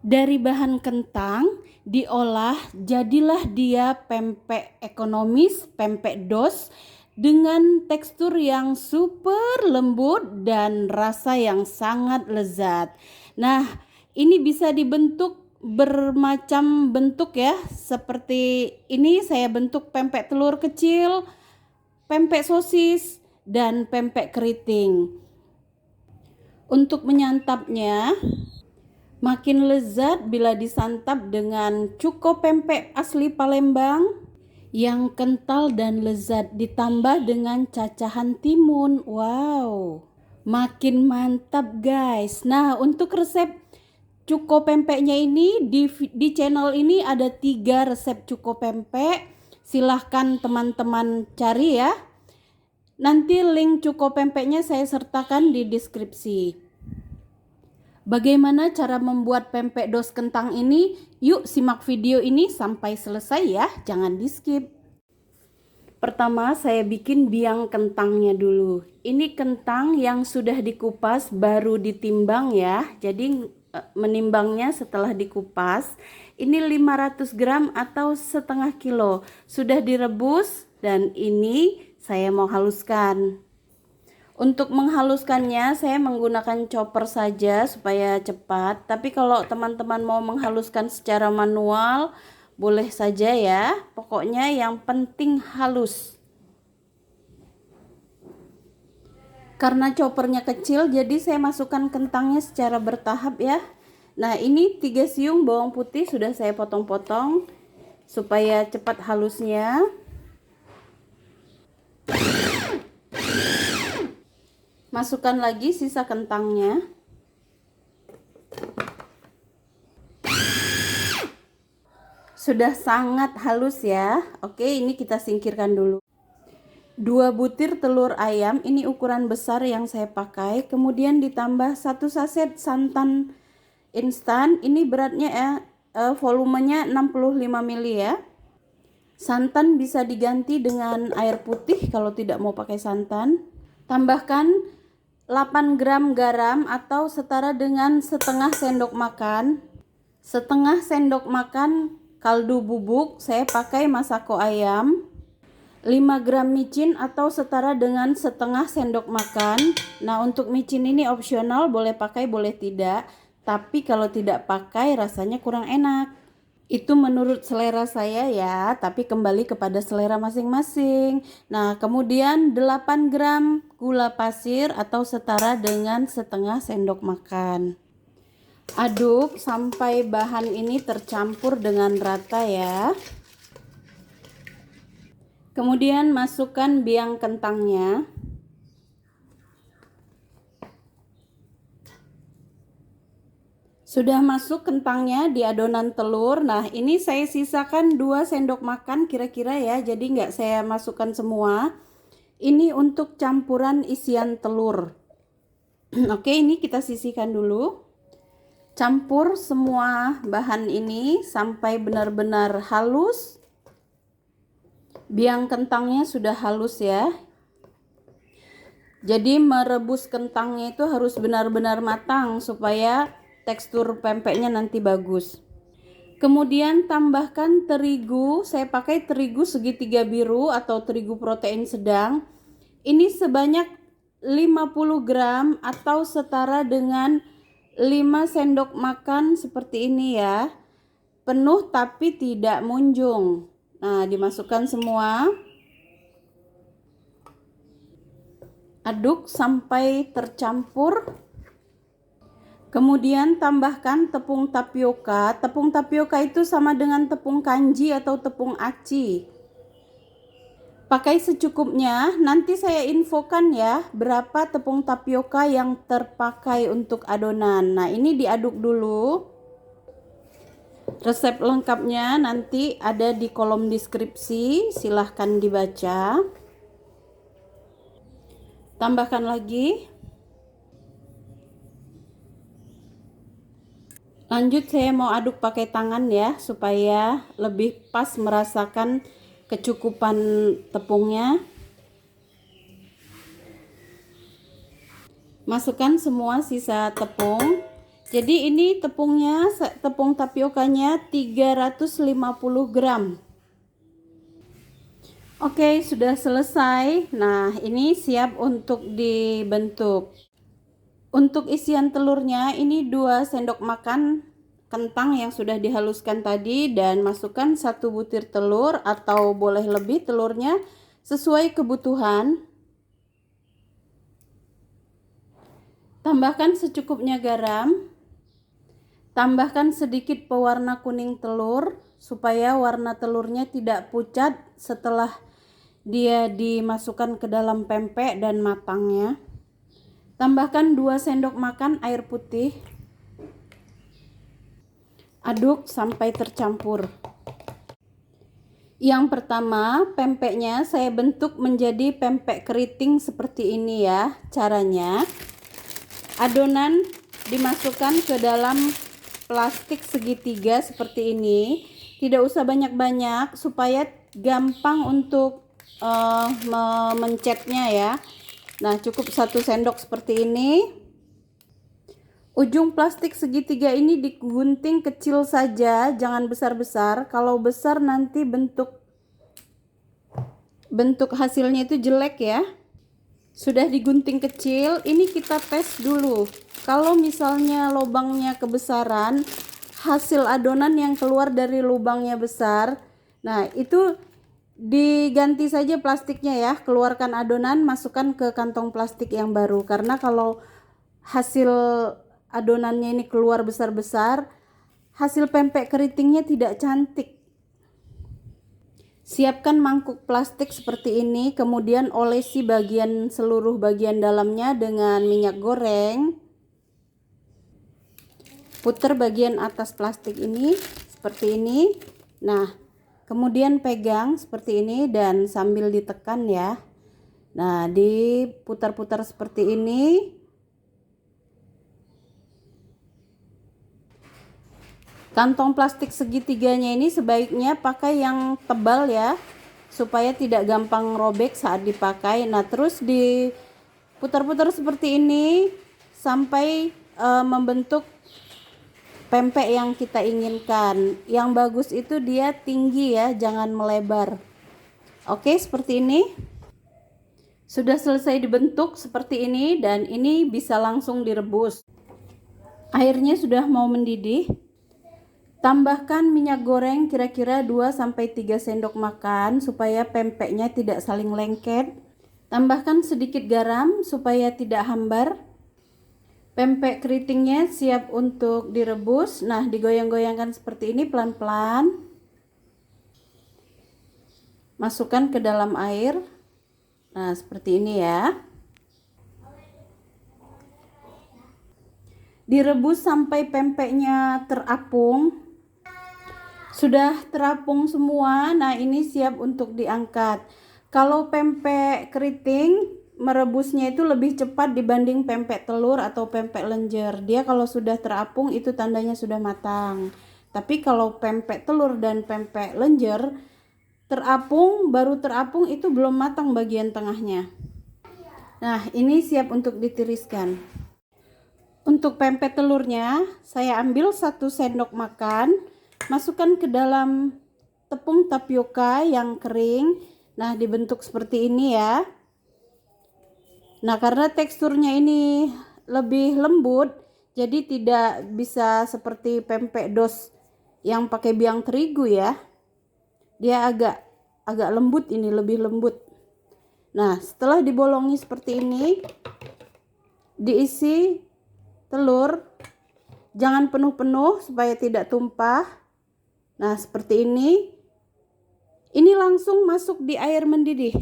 Dari bahan kentang diolah jadilah dia pempek ekonomis, pempek dos dengan tekstur yang super lembut dan rasa yang sangat lezat. Nah, ini bisa dibentuk bermacam bentuk ya. Seperti ini saya bentuk pempek telur kecil, pempek sosis, dan pempek keriting. Untuk menyantapnya, makin lezat bila disantap dengan cuko pempek asli Palembang yang kental dan lezat ditambah dengan cacahan timun. Wow, makin mantap guys. Nah, untuk resep cuko pempeknya ini di channel ini ada 3 resep cuko pempek. Silahkan teman-teman cari ya. Nanti link cuko pempeknya saya sertakan di deskripsi. Bagaimana cara membuat pempek dos kentang ini? Yuk simak video ini sampai selesai ya, jangan di skip. Pertama saya bikin biang kentangnya dulu. Ini kentang yang sudah dikupas baru ditimbang ya. Jadi menimbangnya setelah dikupas. Ini 500 gram atau setengah kilo. Sudah direbus dan ini saya mau haluskan. Untuk menghaluskannya saya menggunakan chopper saja supaya cepat. Tapi kalau teman-teman mau menghaluskan secara manual boleh saja ya. Pokoknya yang penting halus. Karena choppernya kecil jadi saya masukkan kentangnya secara bertahap ya. Nah, ini 3 siung bawang putih sudah saya potong-potong supaya cepat halusnya. Masukkan lagi sisa kentangnya. Sudah sangat halus ya. Oke, ini kita singkirkan dulu. 2 butir telur ayam, ini ukuran besar yang saya pakai. Kemudian ditambah 1 saset santan instan. Ini beratnya ya, volumenya 65 ml ya. Santan bisa diganti dengan air putih kalau tidak mau pakai santan. Tambahkan 8 gram garam atau setara dengan setengah sendok makan. Setengah sendok makan kaldu bubuk, saya pakai masako ayam. 5 gram micin atau setara dengan setengah sendok makan. Nah, untuk micin ini opsional, boleh pakai boleh tidak. Tapi kalau tidak pakai rasanya kurang enak. Itu menurut selera saya ya, tapi kembali kepada selera masing-masing. Nah, kemudian 8 gram gula pasir atau setara dengan setengah sendok makan. Aduk sampai bahan ini tercampur dengan rata ya. Kemudian masukkan biang kentangnya. Sudah masuk kentangnya di adonan telur. Nah, ini saya sisakan 2 sendok makan kira-kira ya. Jadi nggak saya masukkan semua. Ini untuk campuran isian telur. Oke, ini kita sisihkan dulu. Campur semua bahan ini sampai benar-benar halus. Biang kentangnya sudah halus ya. Jadi merebus kentangnya itu harus benar-benar matang supaya tekstur pempeknya nanti bagus. Kemudian tambahkan terigu, saya pakai terigu segitiga biru atau terigu protein sedang. Ini sebanyak 50 gram atau setara dengan 5 sendok makan seperti ini ya. Penuh tapi tidak munjung. Nah, dimasukkan semua. Aduk sampai tercampur. Kemudian tambahkan tepung tapioka. Tepung tapioka itu sama dengan tepung kanji atau tepung aci. Pakai secukupnya. Nanti saya infokan ya berapa tepung tapioka yang terpakai untuk adonan. Nah, ini diaduk dulu. Resep lengkapnya nanti ada di kolom deskripsi. Silahkan dibaca. Tambahkan lagi. Lanjut saya mau aduk pakai tangan ya supaya lebih pas merasakan kecukupan tepungnya. Masukkan semua sisa tepung. Jadi ini tepungnya, tepung tapiokanya 350 gram. Oke, sudah selesai. Nah, ini siap untuk dibentuk. Untuk isian telurnya ini 2 sendok makan kentang yang sudah dihaluskan tadi, dan masukkan 1 butir telur atau boleh lebih telurnya sesuai kebutuhan. Tambahkan secukupnya garam. Tambahkan sedikit pewarna kuning telur supaya warna telurnya tidak pucat setelah dia dimasukkan ke dalam pempek dan matangnya. Tambahkan 2 sendok makan air putih. Aduk sampai tercampur. Yang pertama, pempeknya saya bentuk menjadi pempek keriting seperti ini ya. Caranya, adonan dimasukkan ke dalam plastik segitiga seperti ini. Tidak usah banyak-banyak supaya gampang untuk memencetnya ya. Nah, cukup 1 sendok seperti ini. Ujung plastik segitiga ini digunting kecil saja, jangan besar-besar. Kalau besar nanti bentuk hasilnya itu jelek ya. Sudah digunting kecil, ini kita tes dulu. Kalau misalnya lubangnya kebesaran, hasil adonan yang keluar dari lubangnya besar, nah itu diganti saja plastiknya ya. Keluarkan adonan, masukkan ke kantong plastik yang baru. Karena kalau hasil adonannya ini keluar besar-besar, hasil pempek keritingnya tidak cantik. Siapkan mangkuk plastik seperti ini, kemudian olesi seluruh bagian dalamnya dengan minyak goreng. Putar bagian atas plastik ini seperti ini. Nah, kemudian pegang seperti ini dan sambil ditekan ya. Nah, diputar-putar seperti ini. Kantong plastik segitiganya ini sebaiknya pakai yang tebal ya, supaya tidak gampang robek saat dipakai. Nah, terus diputar-putar seperti ini sampai membentuk pempek yang kita inginkan. Yang bagus itu dia tinggi ya, jangan melebar. Oke, seperti ini. Sudah selesai dibentuk seperti ini, dan ini bisa langsung direbus. Airnya sudah mau mendidih. Tambahkan minyak goreng kira-kira 2-3 sendok makan supaya pempeknya tidak saling lengket. Tambahkan sedikit garam supaya tidak hambar. Pempek keritingnya siap untuk direbus. Nah, digoyang-goyangkan seperti ini pelan-pelan. Masukkan ke dalam air. Nah, seperti ini ya. Direbus sampai pempeknya terapung. Sudah terapung semua. Nah, ini siap untuk diangkat. Kalau pempek keriting merebusnya itu lebih cepat dibanding pempek telur atau pempek lenjer. Dia kalau sudah terapung itu tandanya sudah matang. Tapi kalau pempek telur dan pempek lenjer baru terapung itu belum matang bagian tengahnya. Nah, ini siap untuk ditiriskan. Untuk pempek telurnya saya ambil 1 sendok makan, masukkan ke dalam tepung tapioka yang kering. Nah, dibentuk seperti ini ya. Nah, karena teksturnya ini lebih lembut, jadi tidak bisa seperti pempek dos yang pakai biang terigu ya. Dia agak lembut, ini lebih lembut. Nah, setelah dibolongi seperti ini, diisi telur. Jangan penuh-penuh supaya tidak tumpah. Nah, seperti ini. Ini langsung masuk di air mendidih.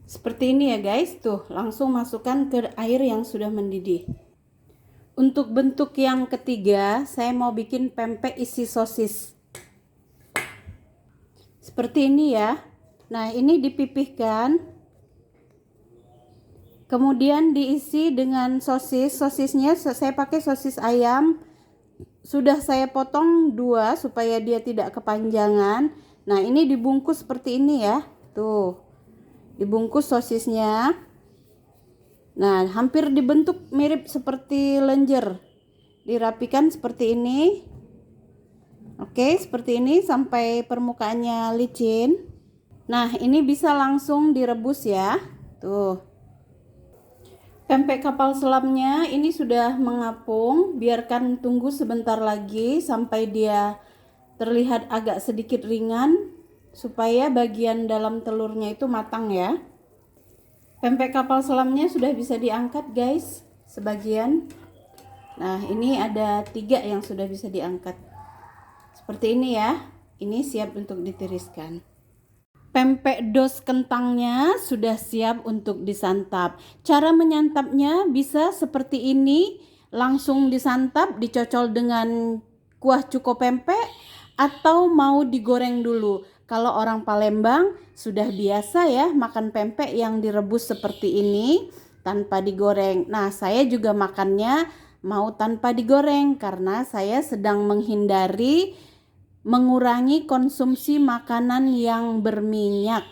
Seperti ini ya guys, tuh langsung masukkan ke air yang sudah mendidih. Untuk bentuk yang ketiga, saya mau bikin pempek isi sosis. Seperti ini ya. Nah, ini dipipihkan. Kemudian diisi dengan sosis. Sosisnya saya pakai sosis ayam. Sudah saya potong 2 supaya dia tidak kepanjangan. Nah, ini dibungkus seperti ini ya. Tuh. Dibungkus sosisnya. Nah, hampir dibentuk mirip seperti lenjer. dirapikan seperti ini. Oke, seperti ini sampai permukaannya licin. Nah, ini bisa langsung direbus ya. Tuh. Pempek kapal selamnya ini sudah mengapung. Biarkan tunggu sebentar lagi sampai dia terlihat agak sedikit ringan supaya bagian dalam telurnya itu matang ya. Pempek kapal selamnya sudah bisa diangkat guys, sebagian. Nah, ini ada 3 yang sudah bisa diangkat. Seperti ini ya. Ini siap untuk ditiriskan. Pempek dos kentangnya sudah siap untuk disantap. Cara menyantapnya bisa seperti ini, langsung disantap, dicocol dengan kuah cuko pempek, atau mau digoreng dulu. Kalau orang Palembang sudah biasa ya makan pempek yang direbus seperti ini tanpa digoreng. Nah, saya juga makannya mau tanpa digoreng karena saya sedang mengurangi konsumsi makanan yang berminyak.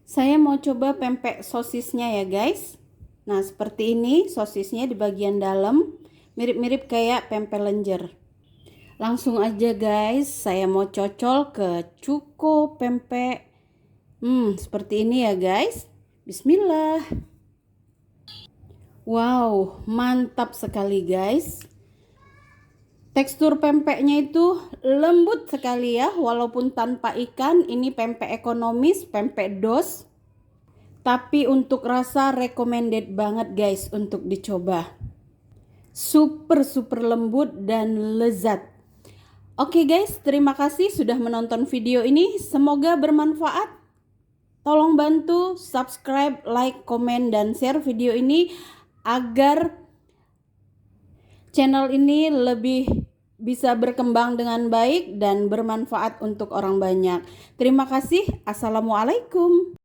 Saya mau coba pempek sosisnya ya guys. Nah, seperti ini sosisnya di bagian dalam, mirip-mirip kayak pempek lenjer. Langsung aja guys, saya mau cocol ke cuko pempek. Seperti ini ya guys. Bismillah. Wow, mantap sekali guys. Tekstur pempeknya itu lembut sekali ya, walaupun tanpa ikan. Ini pempek ekonomis, pempek dos. Tapi untuk rasa recommended banget guys untuk dicoba. Super lembut dan lezat. Oke guys, terima kasih sudah menonton video ini. Semoga bermanfaat. Tolong bantu subscribe, like, komen, dan share video ini agar channel ini lebih bisa berkembang dengan baik dan bermanfaat untuk orang banyak. Terima kasih. Assalamualaikum.